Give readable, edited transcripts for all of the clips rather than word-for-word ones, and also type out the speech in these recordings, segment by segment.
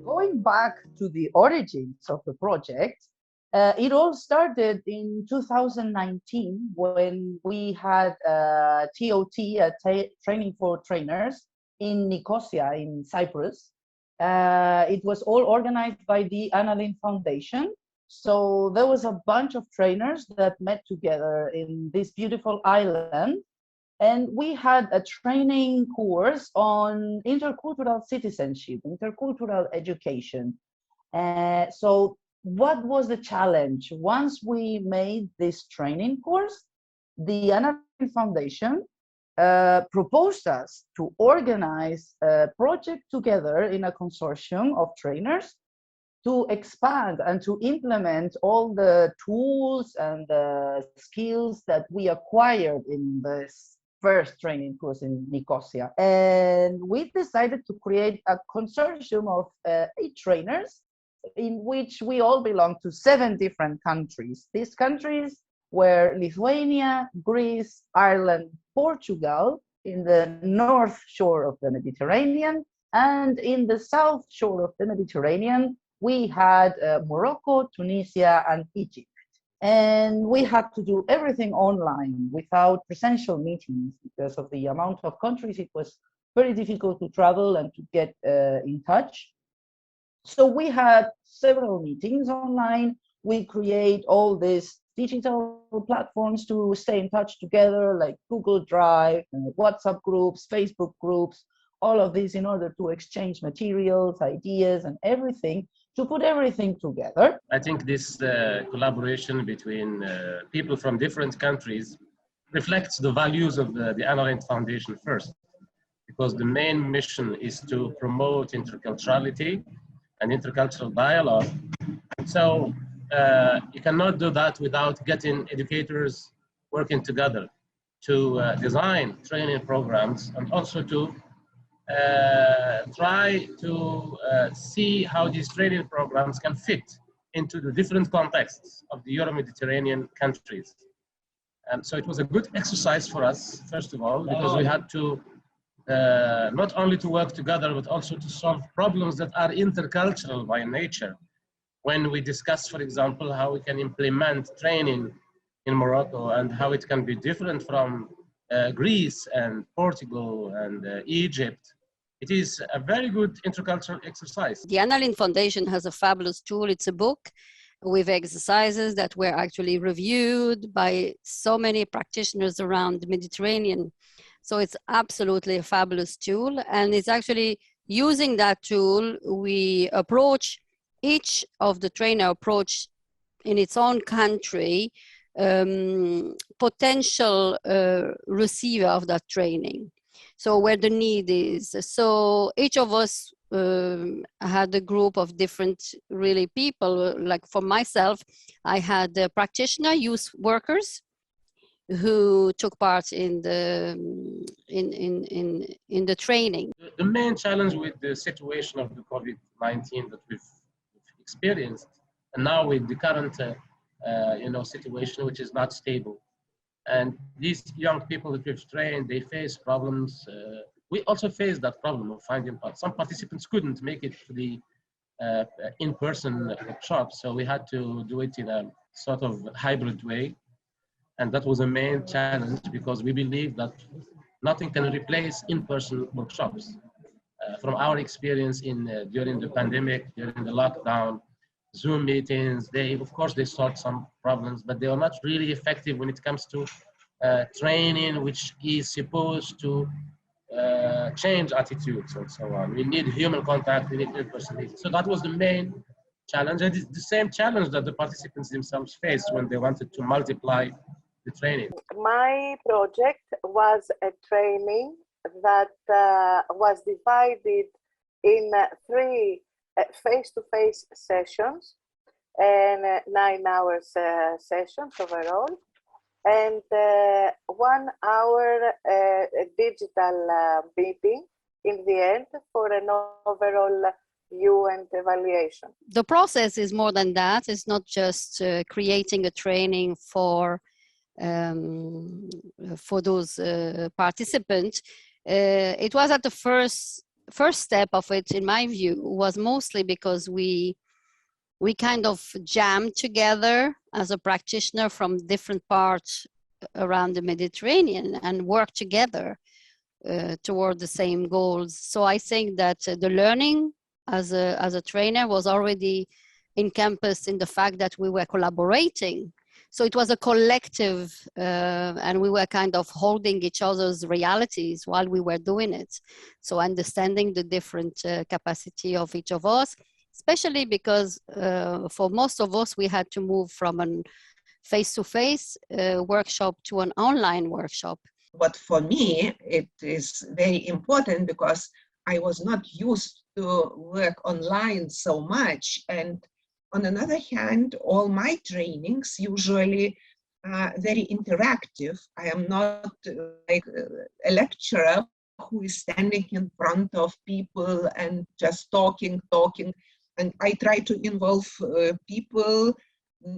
Going back to the origins of the project, it all started in 2019 when we had TOT, Training for Trainers, in Nicosia in Cyprus. It was all organized by the Anna Lindh Foundation. So there was a bunch of trainers that met together in this beautiful island. And we had a training course on intercultural citizenship, intercultural education. So what was the challenge? Once we made this training course, the Anna Lindh Foundation proposed us to organize a project together in a consortium of trainers to expand and to implement all the tools and the skills that we acquired in this first training course in Nicosia. And we decided to create a consortium of 8 trainers in which we all belong to 7 different countries. These countries were Lithuania, Greece, Ireland, Portugal in the north shore of the Mediterranean, and in the south shore of the Mediterranean, we had Morocco, Tunisia, and Egypt. And we had to do everything online without presential meetings because of the amount of countries. It was very difficult to travel and to get in touch. So we had several meetings online. We create all these digital platforms to stay in touch together, like Google Drive, WhatsApp groups, Facebook groups, all of these in order to exchange materials, ideas, and everything, to put everything together. I think this collaboration between people from different countries reflects the values of the Anna Lindh Foundation first, because the main mission is to promote interculturality and intercultural dialogue. So you cannot do that without getting educators working together to design training programs and also to try to see how these training programs can fit into the different contexts of the Euro-Mediterranean countries. So it was a good exercise for us, first of all, because we had to not only to work together, but also to solve problems that are intercultural by nature. When we discuss, for example, how we can implement training in Morocco and how it can be different from Greece and Portugal and Egypt, it is a very good intercultural exercise. The Anna Lindh Foundation has a fabulous tool. It's a book with exercises that were actually reviewed by so many practitioners around the Mediterranean. So it's absolutely a fabulous tool. And it's actually using that tool, we approach each of the trainer approach in its own country, potential receiver of that training. So where the need is. So each of us had a group of different really people. Like for myself, I had practitioner youth workers who took part in the training. The main challenge with the situation of the COVID-19 that we've experienced, and now with the current situation, which is not stable. And these young people that we've trained, they face problems. We also face that problem of finding some participants couldn't make it to the in-person workshops, so we had to do it in a sort of hybrid way. And that was a main challenge because we believe that nothing can replace in-person workshops. From our experience during the pandemic, during the lockdown, Zoom meetings, of course they solved some problems, but they are not really effective when it comes to training, which is supposed to change attitudes and so on. We need human contact, we need in-person meetings. So that was the main challenge, and it's the same challenge that the participants themselves faced when they wanted to multiply the training. My project was a training that was divided in 3 face-to-face sessions and 9 hours sessions overall, and 1 hour digital meeting in the end for an overall view and evaluation. The process is more than that. It's not just creating a training for for those participants. It was at the first step of it, in my view, was mostly because we kind of jammed together as a practitioner from different parts around the Mediterranean and worked together toward the same goals. So I think that the learning as a trainer was already encompassed in the fact that we were collaborating. So it was a collective, and we were kind of holding each other's realities while we were doing it. So understanding the different capacity of each of us, especially because for most of us, we had to move from a face-to-face workshop to an online workshop. But for me, it is very important because I was not used to work online so much. And on another hand, all my trainings usually are very interactive. I am not like a lecturer who is standing in front of people and just talking. And I try to involve people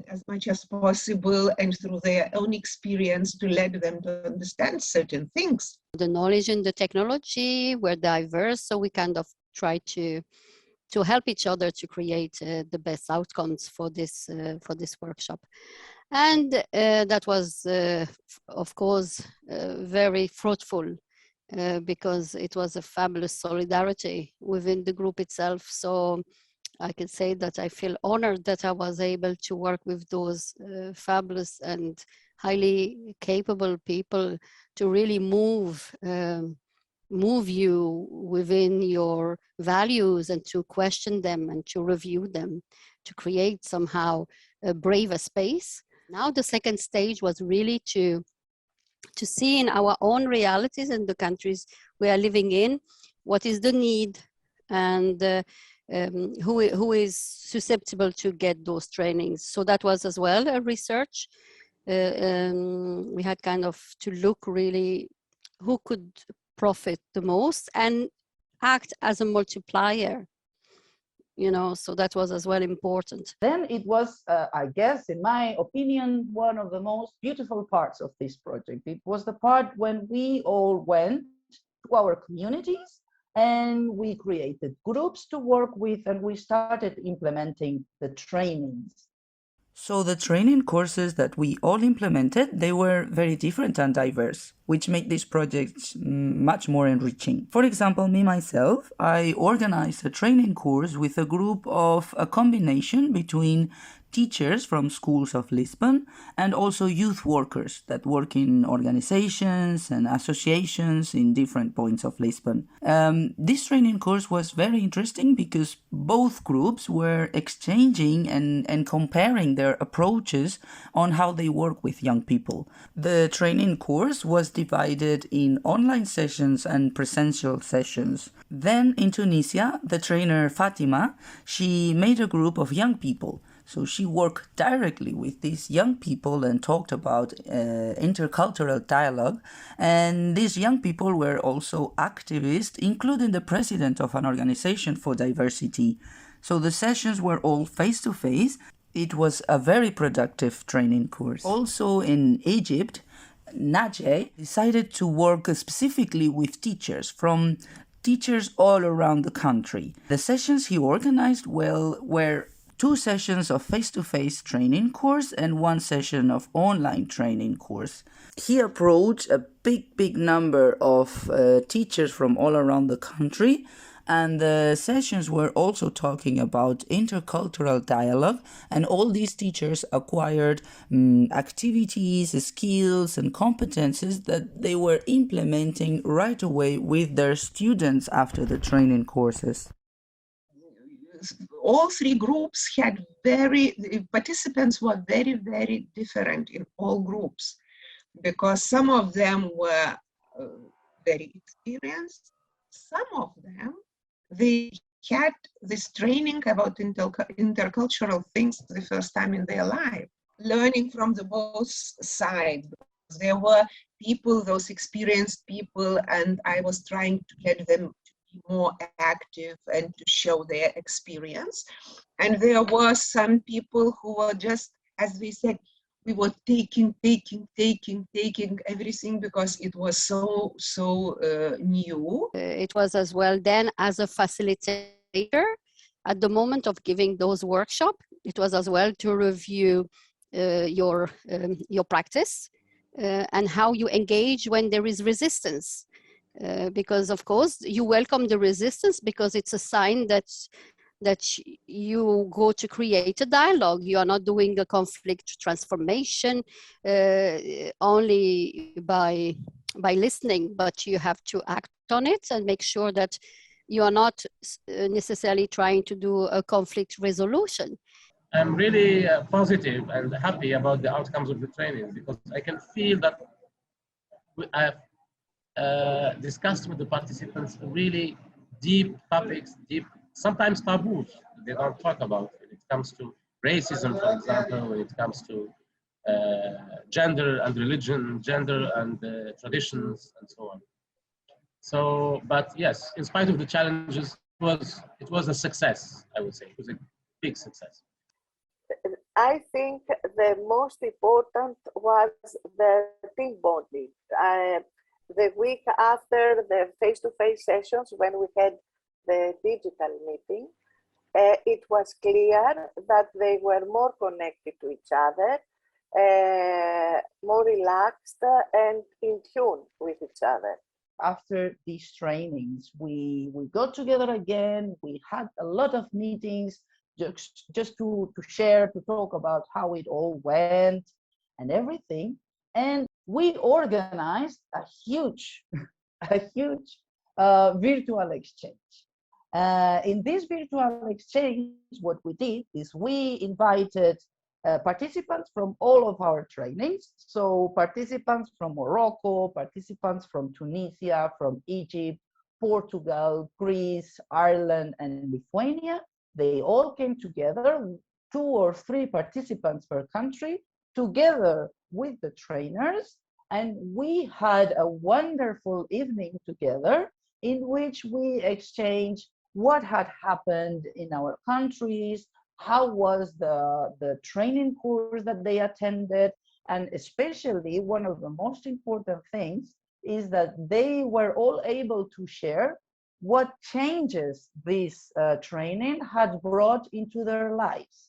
as much as possible and through their own experience to let them to understand certain things. The knowledge and the technology were diverse, so we kind of tried to help each other to create the best outcomes for this workshop. And that was, of course, very fruitful because it was a fabulous solidarity within the group itself. So I can say that I feel honored that I was able to work with those fabulous and highly capable people to really move you within your values and to question them and to review them, to create somehow a braver space. Now the second stage was really to see in our own realities in the countries we are living in, what is the need and who is susceptible to get those trainings. So that was as well a research. We had kind of to look really who could profit the most and act as a multiplier, you know, so that was as well important. Then it was, I guess, in my opinion, one of the most beautiful parts of this project. It was the part when we all went to our communities and we created groups to work with and we started implementing the trainings. So the training courses that we all implemented, they were very different and diverse, which made this project much more enriching. For example, me myself, I organized a training course with a group of a combination between teachers from schools of Lisbon and also youth workers that work in organizations and associations in different points of Lisbon. This training course was very interesting because both groups were exchanging and comparing their approaches on how they work with young people. The training course was divided in online sessions and presential sessions. Then in Tunisia, the trainer Fatima, she made a group of young people. So she worked directly with these young people and talked about intercultural dialogue. And these young people were also activists, including the president of an organization for diversity. So the sessions were all face-to-face. It was a very productive training course. Also in Egypt, Najee decided to work specifically with teachers from teachers all around the country. The sessions he organized were 2 sessions of face-to-face training course and 1 session of online training course. He approached a big number of teachers from all around the country, and the sessions were also talking about intercultural dialogue, and all these teachers acquired activities, skills, and competences that they were implementing right away with their students after the training courses. All 3 groups had participants were very different in all groups, because some of them were very experienced. Some of them, they had this training about intercultural things the first time in their life, learning from the both sides. There were people, those experienced people, and I was trying to get them more active and to show their experience. And there were some people who were just, as we said, we were taking everything because it was so new. It was as well then as a facilitator at the moment of giving those workshops. It was as well to review your practice and how you engage when there is resistance. Because of course you welcome the resistance because it's a sign that you go to create a dialogue. You are not doing a conflict transformation only by listening, but you have to act on it and make sure that you are not necessarily trying to do a conflict resolution. I'm really positive and happy about the outcomes of the training because I can feel that I have discussed with the participants really deep topics, sometimes taboos they don't talk about when it comes to racism, for example, when it comes to gender and religion, gender and traditions, and so on. So, but yes, in spite of the challenges, it was a success, I would say. It was a big success. I think the most important was the team bonding. The week after the face-to-face sessions, when we had the digital meeting, it was clear that they were more connected to each other, more relaxed and in tune with each other. After these trainings, we got together again. We had a lot of meetings just to share, to talk about how it all went and everything. And we organized a huge virtual exchange. In this virtual exchange, what we did is we invited participants from all of our trainings. So participants from Morocco, participants from Tunisia, from Egypt, Portugal, Greece, Ireland, and Lithuania. They all came together, 2 or 3 participants per country, together with the trainers, and we had a wonderful evening together in which we exchanged what had happened in our countries, how was the training course that they attended, and especially one of the most important things is that they were all able to share what changes this training had brought into their lives.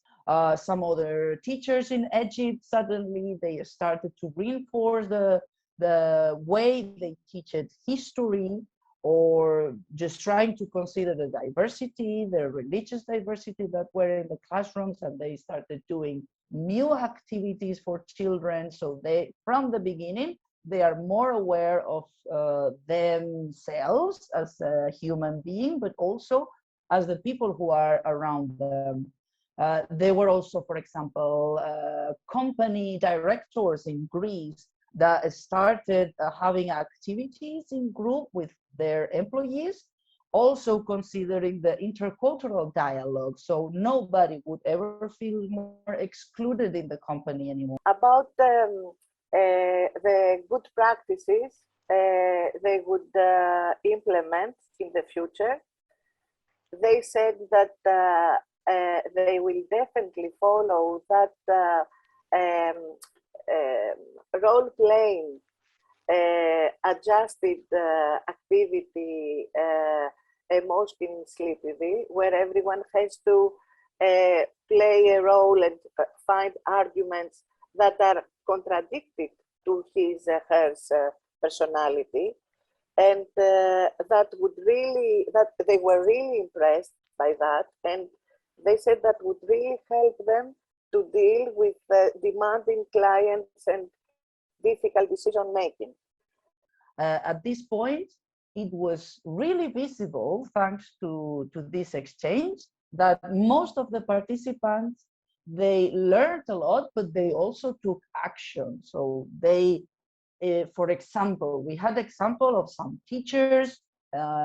Some other teachers in Egypt, suddenly they started to reinforce the way they teach history, or just trying to consider the diversity, the religious diversity that were in the classrooms, and they started doing new activities for children. So they, from the beginning, they are more aware of themselves as a human being, but also as the people who are around them. There were also, for example, company directors in Greece that started having activities in group with their employees, also considering the intercultural dialogue, so nobody would ever feel more excluded in the company anymore. About the good practices they would implement in the future, they said that they will definitely follow that role-playing adjusted activity emotion sleepy, where everyone has to play a role and find arguments that are contradicted to his her personality, and that they were really impressed by that, and they said that would really help them to deal with demanding clients and difficult decision making. At this point, it was really visible, thanks to this exchange, that most of the participants, they learned a lot, but they also took action. So they, for example, we had example of some teachers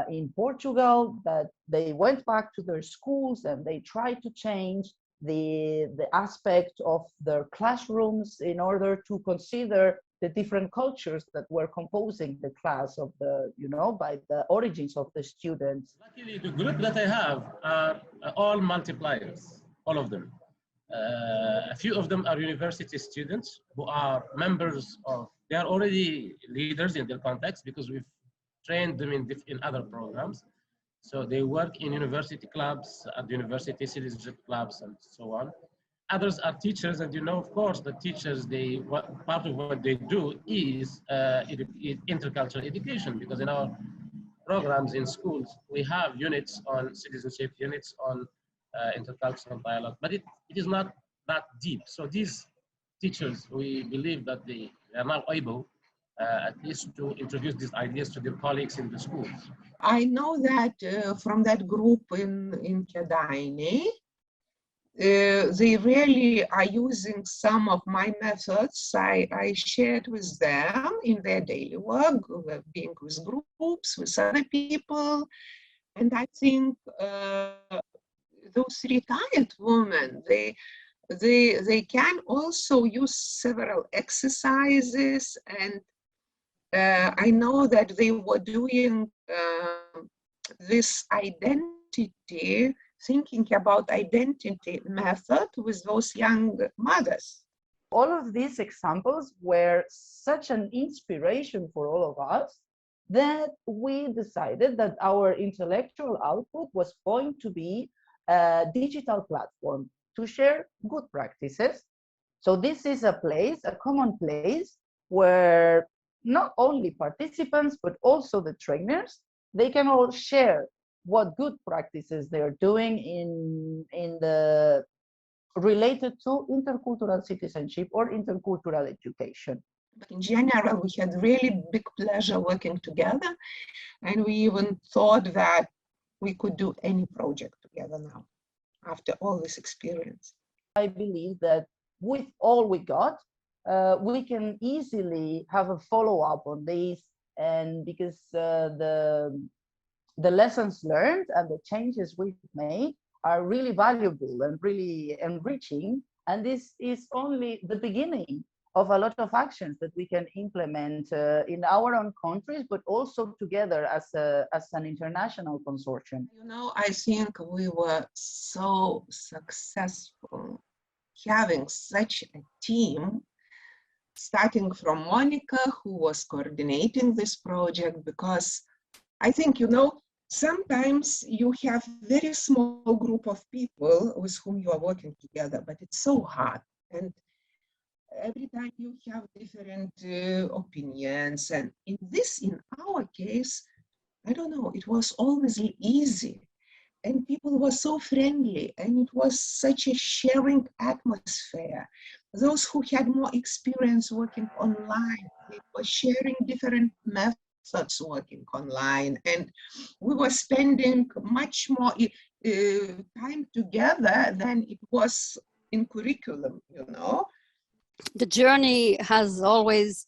in Portugal that they went back to their schools and they tried to change the aspect of their classrooms in order to consider the different cultures that were composing the class of the, by the origins of the students. Luckily, the group that I have are all multipliers, all of them. A few of them are university students who are members of, they are already leaders in their context because we've trained them in other programs. So they work in university clubs, at university citizenship clubs, and so on. Others are teachers, and you know, of course, the teachers, part of what they do is intercultural education, because in our programs in schools, we have units on citizenship, units on intercultural dialogue, but it is not that deep. So these teachers, we believe that they are now able at least to introduce these ideas to their colleagues in the schools. I know that from that group in Citoyenneté, they really are using some of my methods I shared with them in their daily work, being with groups, with other people. And I think those retired women, they can also use several exercises. And I know that they were doing this identity, thinking about identity method with those young mothers. All of these examples were such an inspiration for all of us that we decided that our intellectual output was going to be a digital platform to share good practices. So this is a place, a common place, where not only participants, but also the trainers, they can all share what good practices they're doing in the related to intercultural citizenship or intercultural education. But in general, we had really big pleasure working together, and we even thought that we could do any project together now, after all this experience. I believe that with all we got, we can easily have a follow-up on this, and because the lessons learned and the changes we've made are really valuable and really enriching. And this is only the beginning of a lot of actions that we can implement in our own countries, but also together as an international consortium. You know, I think we were so successful having such a team, starting from Monica, who was coordinating this project, because I think, you know, sometimes you have very small group of people with whom you are working together, but it's so hard. And every time you have different opinions. And in our case, I don't know, it was always easy. And people were so friendly, and it was such a sharing atmosphere. Those who had more experience working online, they were sharing different methods working online, and we were spending much more time together than it was in curriculum, you know. The journey has always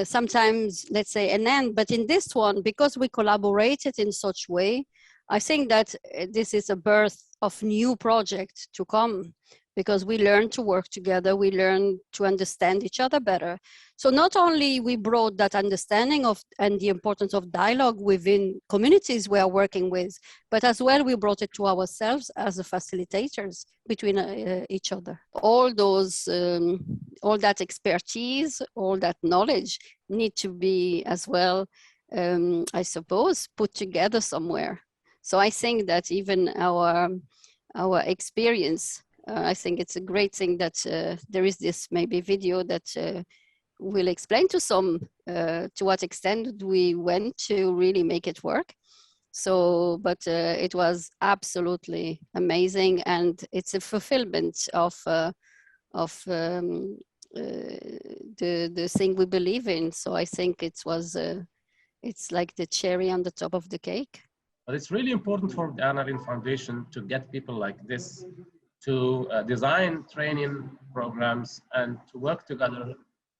sometimes, let's say, an end, but in this one, because we collaborated in such way, I think that this is a birth of new projects to come, because we learn to work together, we learn to understand each other better. So not only we brought that understanding of and the importance of dialogue within communities we are working with, but as well we brought it to ourselves as the facilitators between each other. All those, all that expertise, all that knowledge need to be as well, I suppose, put together somewhere. So I think that even our experience, I think it's a great thing that there is this maybe video that will explain to some to what extent we went to really make it work. So, but it was absolutely amazing, and it's a fulfillment of the thing we believe in. So I think it was it's like the cherry on the top of the cake. But it's really important for the Anna Lindh Foundation to get people like this to design training programs and to work together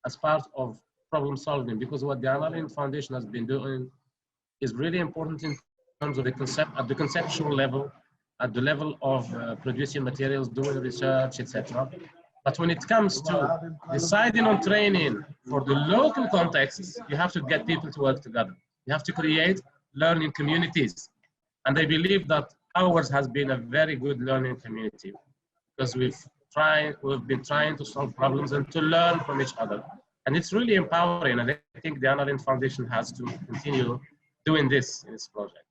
as part of problem solving, because what the Anna Lindh Foundation has been doing is really important in terms of at the conceptual level, at the level of producing materials, doing research, etc. But when it comes to deciding on training for the local context, you have to get people to work together. You have to create learning communities. And I believe that ours has been a very good learning community, because we've we've been trying to solve problems and to learn from each other. And it's really empowering. And I think the Anna Lindh Foundation has to continue doing this in its project.